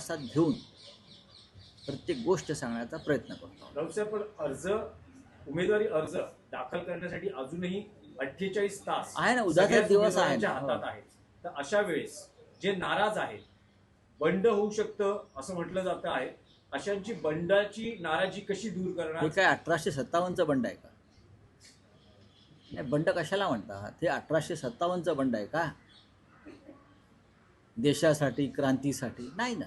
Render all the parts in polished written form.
विश्वासात घेऊन प्रत्येक गोष्ट सांगण्याचा प्रयत्न करतो. राऊत साहेब, पण उमेदवारी अर्ज दाखल करण्यासाठी अजूनही 48 तास आहे ना, उद्याचा सगळ्याच दिवस आहे उमेदवारांच्या ना. हो. हातात आहेत. तर अशा वेळेस जे नाराज आहेत, बंड होऊ शकतं असं म्हटलं जातं आहे, अशांची बंडाची नाराजी कशी दूर हे करणार? काय 1857चं बंड आहे का? नाही, बंड कशाला म्हणतात? हे 1857चं बंड आहे का? देशासाठी, क्रांतीसाठी नाही ना.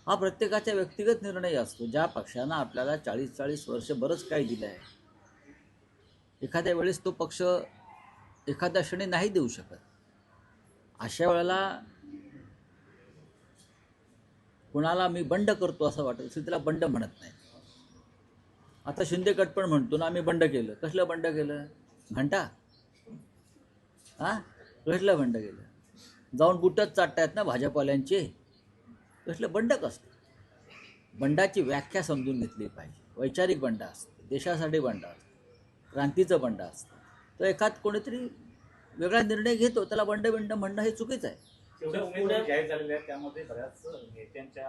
हा प्रत्येकाचा व्यक्तिगत निर्णय असतो. ज्या पक्षानं आपल्याला 40 वर्ष बरंच काही दिलं आहे, एखाद्या वेळेस तो पक्ष एखाद्या क्षणी नाही देऊ शकत. अशा वेळेला कुणाला मी बंड करतो असं वाटत असेल त्याला बंड म्हणत नाही. आता शिंदे गट पण म्हणतो ना, आम्ही बंड केलं. कसलं बंड केलं? घंटा कसलं बंड केलं? जाऊन बुटच चाटतायत ना भाजपवाल्यांचे. कसलं बंड कसलं? बंडाची व्याख्या समजून घेतली पाहिजे. वैचारिक बंड असतं, देशासाठी बंड असतं, क्रांतीचं बंड असतं. तर एखाद कोणीतरी वेगळा निर्णय घेतो, त्याला बंड म्हणणं हे चुकीचं आहे. एवढ्या उमेदवारी जाहीर झालेल्या आहेत, त्यामध्ये बऱ्याच नेत्यांच्या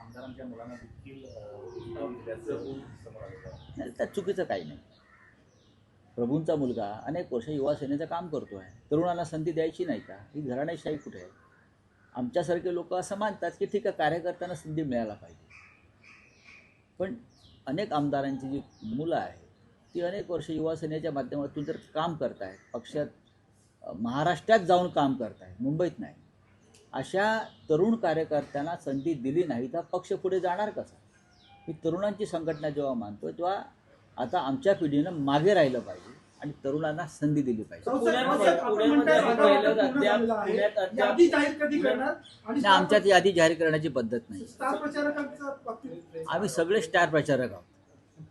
आमदारांच्या मुलांना देखील दिल्याचं समोर आलं. नाही, त्यात चुकीचं काही नाही. प्रभूंचा मुलगा अनेक वर्ष युवा सेनेचं काम करतो आहे. तरुणांना संधी द्यायची नाही का? ही घराणेशाही कुठे आहे? आमच्यासारखे लोक असं मानतात की ठीक आहे, कार्यकर्त्यांना संधी मिळायला पाहिजे. पण अनेक आमदारांची जी मुलं आहेत ती अनेक वर्ष युवा सेनेच्या माध्यमातून जर काम करत आहेत, पक्षात महाराष्ट्रात जाऊन काम करत आहेत, मुंबईत नाही, अशा तरुण कार्यकर्त्यांना संधी दिली नाही तर पक्ष पुढे जाणार कसा? ही तरुणांची संघटना जेव्हा मानतो तेव्हा आता आमच्या पिढीनं मागे राहिलं पाहिजे आणि तरुणांना संधी दिली पाहिजे. आमच्यात यादी जाहीर करण्याची पद्धत नाही. आम्ही सगळे स्टार प्रचारक आहोत.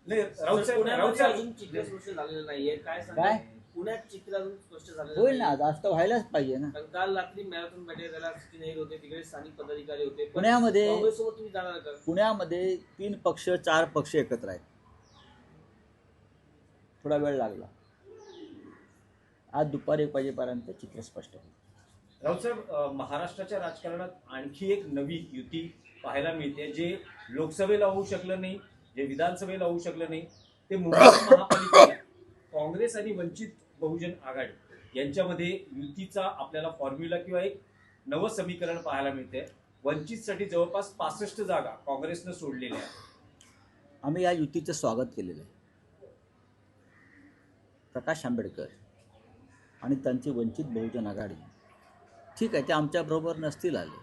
नाही, राऊत साहेब, अजून चित्र स्पष्ट झालेलं नाहीये. काय? पुण्यात चित्र अजून स्पष्ट झालेलं होईल ना, जास्त व्हायलाच पाहिजे ना. कारण काल रात्री मॅरेथॉन बैठक झाला, नाही होते तिकडे स्थानिक पदाधिकारी होते. पुण्यामध्ये काँग्रेससोबत तुम्ही जाणार का? पुण्यामध्ये 3 पक्ष 4 पक्ष एकत्र आहेत. थोडा वेळ लागला. आज दुपारी 1 वाजेपर्यंत चित्र स्पष्ट होईल. राऊत साहेब, महाराष्ट्राच्या राजकारणात आणखी एक नवी युती पाहायला मिळते. जे लोकसभेला होऊ शकलं नाही, जे विधानसभेला होऊ शकलं नाही, ते मुंबई महापालिकेला काँग्रेस आणि वंचित बहुजन आघाडी यांच्यामध्ये युतीचा आपल्याला फॉर्म्युला किंवा एक नवं समीकरण पाहायला मिळते. वंचितसाठी जवळपास 65 जागा काँग्रेसनं सोडलेल्या आहेत. आम्ही या युतीचं स्वागत केलेलं आहे. प्रकाश आंबेडकर आणि त्यांची वंचित बहुजन आघाडी ठीक आहे, ते आमच्याबरोबर नसतील आले,